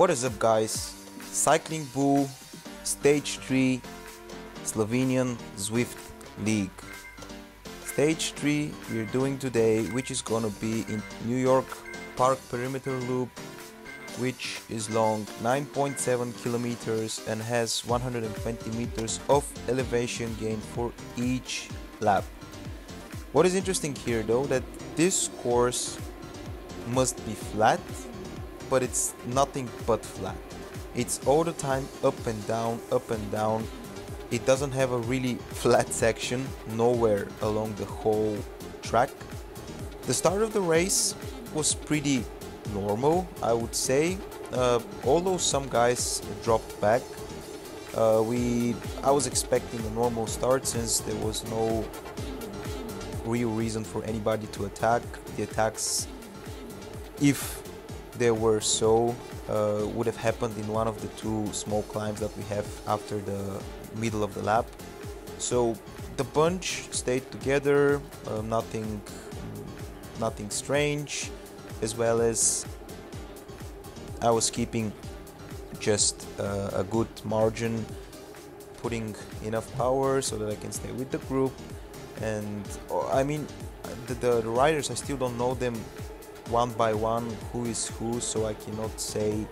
What is up, guys? CyclingBUL Stage 3 Slovenian Zwift League. Stage 3 we're doing today, which is gonna be in New York Park Perimeter Loop, which is long 9.7 kilometers and has 120 meters of elevation gain for each lap. What is interesting here though, that this course must be flat, but it's nothing but flat. It's all the time up and down, up and down. It doesn't have a really flat section nowhere along the whole track. The start of the race was pretty normal, I would say, although some guys dropped back. I was expecting a normal start since there was no real reason for anybody to attack. The attacks, if there were so, would have happened in one of the two small climbs that we have after the middle of the lap. So the bunch stayed together, nothing strange, as well as I was keeping just a good margin, putting enough power so that I can stay with the group. And I mean, the riders, I still don't know them one by one, who is who, so I cannot say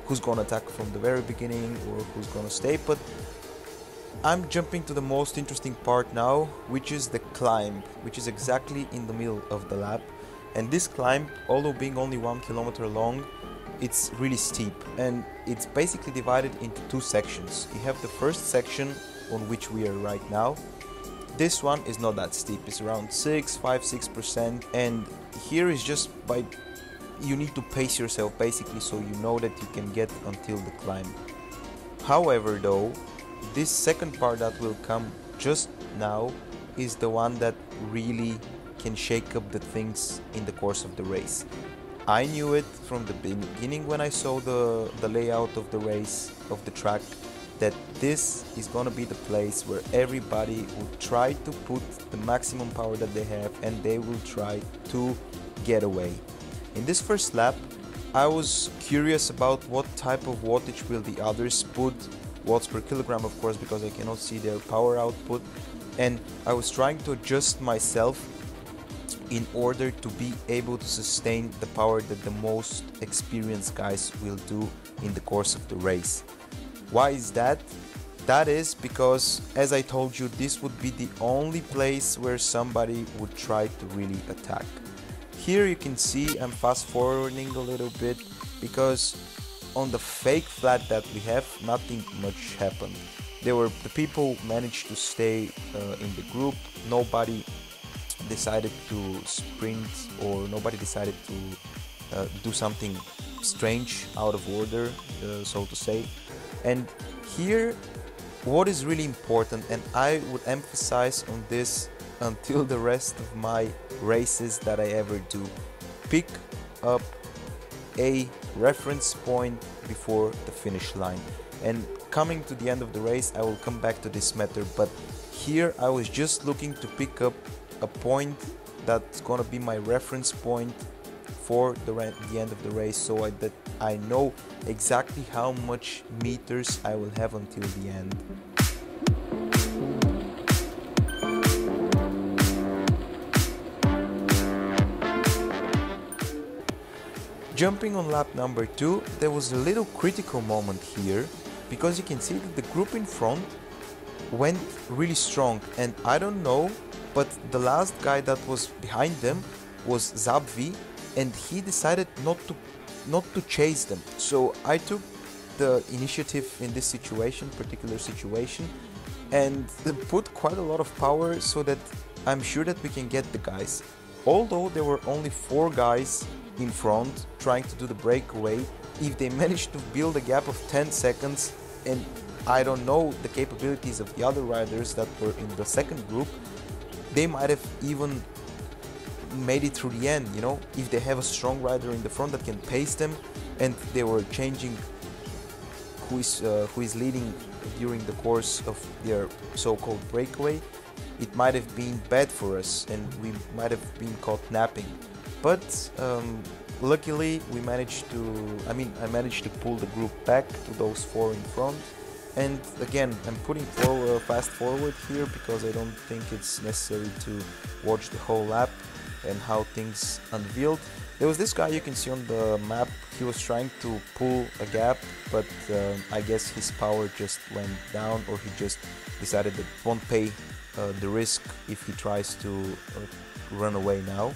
who's gonna attack from the very beginning or who's gonna stay. But I'm jumping to the most interesting part now, which is the climb, which is exactly in the middle of the lap. And this climb, although being only 1 kilometer long, it's really steep, and it's basically divided into two sections. You have the first section on which we are right now. This one is not that steep, it's around 5-6%, and here is just you need to pace yourself basically, so you know that you can get until the climb. However though, this second part that will come just now is the one that really can shake up the things in the course of the race. I knew it from the beginning when I saw the layout of the race, of the track, that this is gonna be the place where everybody will try to put the maximum power that they have, and they will try to get away. In this first lap, I was curious about what type of wattage will the others put, watts per kilogram of course, because I cannot see their power output, and I was trying to adjust myself in order to be able to sustain the power that the most experienced guys will do in the course of the race. Why is that? That is because, as I told you, this would be the only place where somebody would try to really attack. Here you can see I'm fast forwarding a little bit, because on the fake flat that we have, nothing much happened. The people managed to stay in the group. Nobody decided to sprint, or nobody decided to do something strange, out of order, so to say. And here, what is really important, and I would emphasize on this until the rest of my races that I ever do, pick up a reference point before the finish line. And coming to the end of the race, I will come back to this matter, but here I was just looking to pick up a point that's gonna be my reference point for the end of the race, so that I know exactly how much meters I will have until the end. Jumping on lap number 2, there was a little critical moment here, because you can see that the group in front went really strong, and I don't know, but the last guy that was behind them was Zabvi, and he decided not to chase them. So I took the initiative in this particular situation, and put quite a lot of power so that I'm sure that we can get the guys. Although there were only 4 guys in front trying to do the breakaway, if they managed to build a gap of 10 seconds, and I don't know the capabilities of the other riders that were in the second group, they might have even made it through the end, you know, if they have a strong rider in the front that can pace them, and they were changing who is leading during the course of their so-called breakaway. It might have been bad for us, and we might have been caught napping. But luckily we managed to, I managed to pull the group back to those 4 in front. And again, I'm putting fast forward here because I don't think it's necessary to watch the whole lap and how things unveiled. There was this guy you can see on the map. He was trying to pull a gap, but I guess his power just went down, or he just decided that it won't pay the risk if he tries to run away now.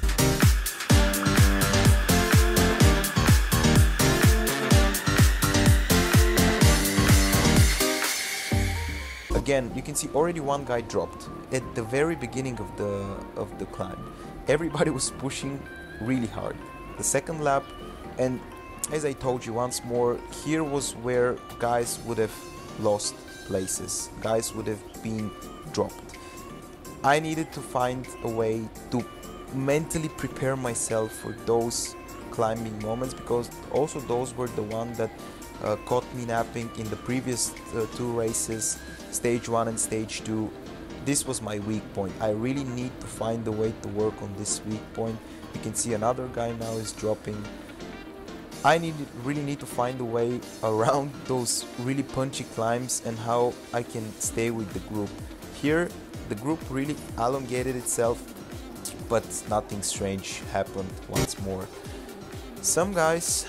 Again, you can see already one guy dropped at the very beginning of the climb. Everybody was pushing really hard. The second lap, and as I told you once more, here was where guys would have lost places. Guys would have been dropped. I needed to find a way to mentally prepare myself for those climbing moments, because also those were the ones that caught me napping in the previous 2 races, stage 1 and stage 2. This was my weak point. I really need to find a way to work on this weak point. You can see another guy now is dropping. I really need to find a way around those really punchy climbs and how I can stay with the group. Here the group really elongated itself, but nothing strange happened once more. Some guys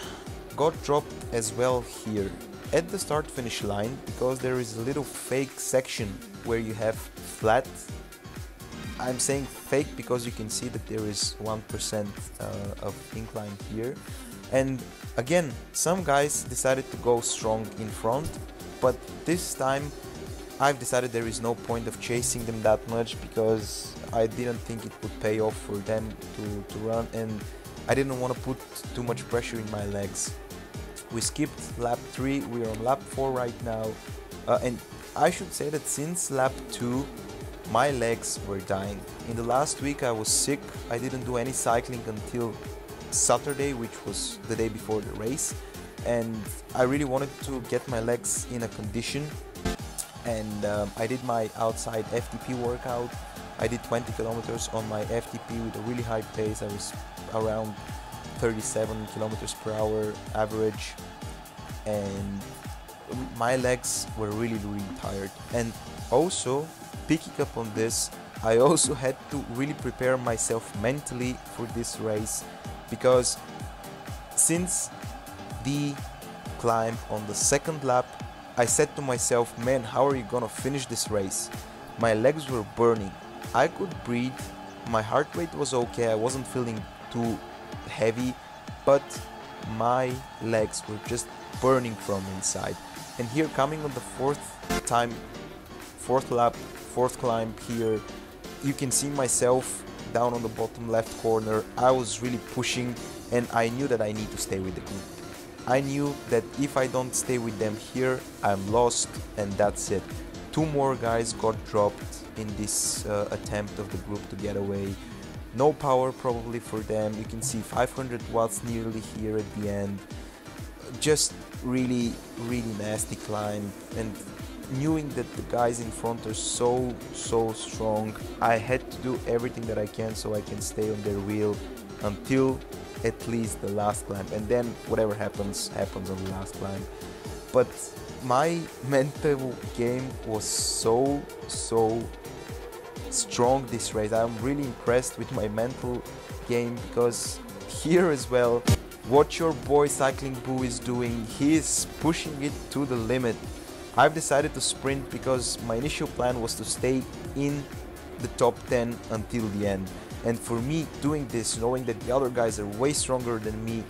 got dropped as well here at the start finish line, because there is a little fake section where you have flat. I'm saying fake because you can see that there is 1% of incline here. And again, some guys decided to go strong in front, but this time I've decided there is no point of chasing them that much, because I didn't think it would pay off for them to run, and I didn't want to put too much pressure in my legs. We skipped lap 3, we are on lap 4 right now, and I should say that since lap 2 my legs were dying. In the last week I was sick. I didn't do any cycling until Saturday, which was the day before the race, and I really wanted to get my legs in a condition, and I did my outside FTP workout. I did 20 kilometers on my FTP with a really high pace. I was around 37 kilometers per hour average, and my legs were really tired. And also, picking up on this, I also had to really prepare myself mentally for this race, because since the climb on the second lap, I said to myself, man, how are you gonna finish this race? My legs were burning. I could breathe, my heart rate was okay, I wasn't feeling too heavy, but my legs were just burning from inside. And here, coming on the fourth lap, fourth climb here, you can see myself down on the bottom left corner. I was really pushing, and I knew that I need to stay with the group. I knew that if I don't stay with them here, I'm lost, and that's it. 2 more guys got dropped in this attempt of the group to get away. No power probably for them. You can see 500 watts nearly here at the end. Just really nasty climb, and knowing that the guys in front are so strong, I had to do everything that I can so I can stay on their wheel until at least the last climb, and then whatever happens on the last climb. But my mental game was so strong this race. I'm really impressed with my mental game, because here as well, what your boy CyclingBUL is doing, he is pushing it to the limit. I've decided to sprint because my initial plan was to stay in the top 10 until the end. And for me, doing this, knowing that the other guys are way stronger than me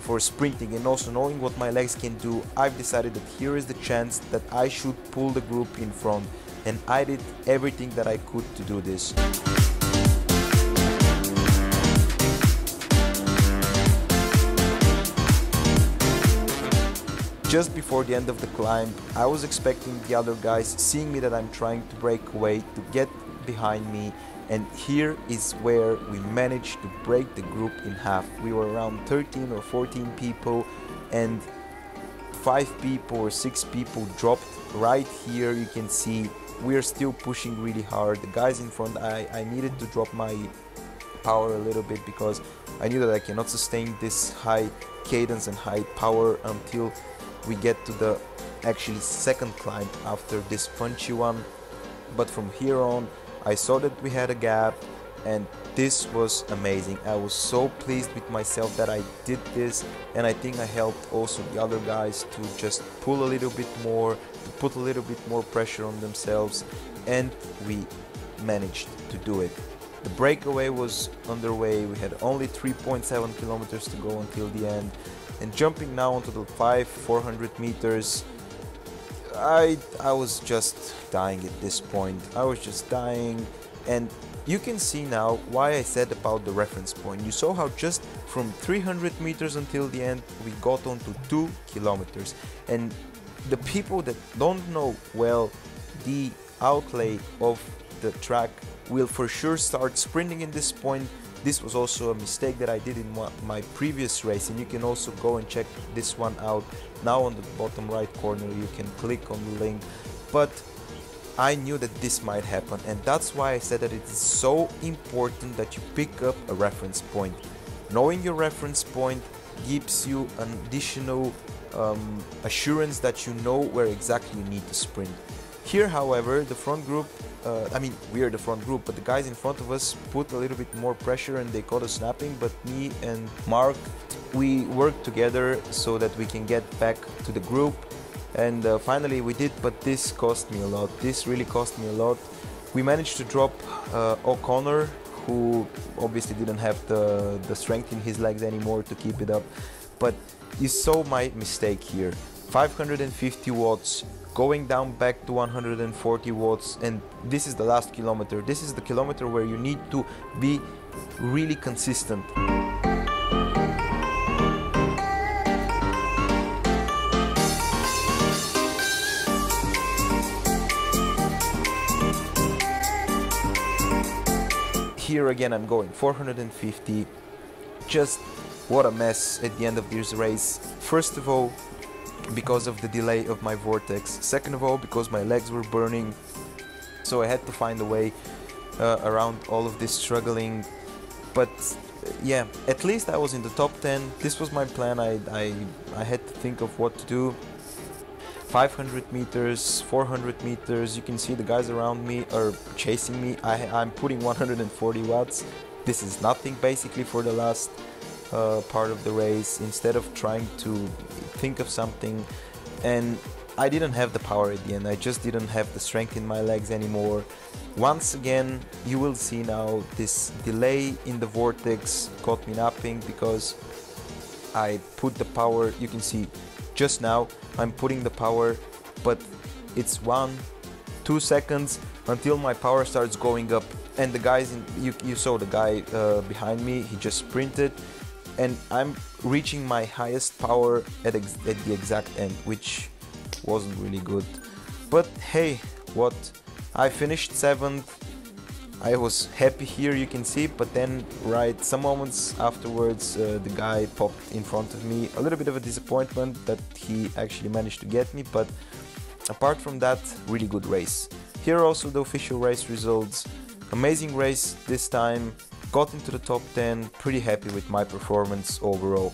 for sprinting, and also knowing what my legs can do, I've decided that here is the chance that I should pull the group in front. And I did everything that I could to do this. Just before the end of the climb, I was expecting the other guys, seeing me that I'm trying to break away, to get behind me, and here is where we managed to break the group in half. We were around 13 or 14 people, and 5 people or 6 people dropped. Right here you can see we are still pushing really hard. The guys in front, I needed to drop my power a little bit, because I knew that I cannot sustain this high cadence and high power until we get to the actually second climb after this punchy one. But from here on I saw that we had a gap, and this was amazing. I was so pleased with myself that I did this, and I think I helped also the other guys to just pull a little bit more, to put a little bit more pressure on themselves, and we managed to do it. The breakaway was underway. We had only 3.7 kilometers to go until the end, and jumping now onto the 400 meters, I was just dying at this point. I was just dying, and you can see now why I said about the reference point. You saw how just from 300 meters until the end we got on to 2 kilometers, and the people that don't know well the outlay of the track will for sure start sprinting in this point. This was also a mistake that I did in my previous race, and you can also go and check this one out. Now on the bottom right corner you can click on the link, but I knew that this might happen, and that's why I said that it is so important that you pick up a reference point. Knowing your reference point gives you an additional assurance that you know where exactly you need to sprint. Here, however, the front group, we are the front group, but the guys in front of us put a little bit more pressure and they caught us snapping, but me and Mark, we worked together so that we can get back to the group, and finally we did, but this cost me a lot. This really cost me a lot. We managed to drop O'Connor, who obviously didn't have the strength in his legs anymore to keep it up, but you saw my mistake here. 550 watts, going down back to 140 watts, and this is the last kilometer. This is the kilometer where you need to be really consistent. Here again I'm going 450, just what a mess at the end of this race. First of all, because of the delay of my vortex. Second of all, because my legs were burning, so I had to find a way around all of this struggling. But yeah, at least I was in the top 10. This was my plan. I had to think of what to do. 500 meters, 400 meters, you can see the guys around me are chasing me. I'm putting 140 watts. This is nothing basically for the last part of the race, instead of trying to think of something. And I didn't have the power at the end. I just didn't have the strength in my legs anymore. Once again, you will see now this delay in the vortex got me napping, because I put the power, you can see just now I'm putting the power, but it's 1-2 seconds until my power starts going up, and the guys you saw the guy behind me, he just sprinted, and I'm reaching my highest power at the exact end, which wasn't really good. But hey, what, I finished 7th. I was happy here, you can see, but then right some moments afterwards the guy popped in front of me. A little bit of a disappointment that he actually managed to get me, but apart from that, really good race. Here are also the official race results. Amazing race this time, got into the top 10, pretty happy with my performance overall.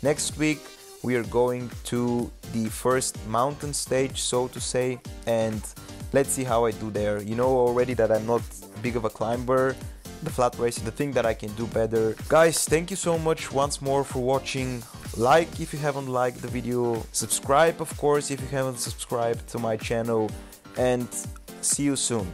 Next week we are going to the first mountain stage, so to say, and let's see how I do there. You know already that I'm not big of a climber. The flat race is the thing that I can do better. Guys, thank you so much once more for watching. Like if you haven't liked the video, subscribe of course if you haven't subscribed to my channel, and see you soon.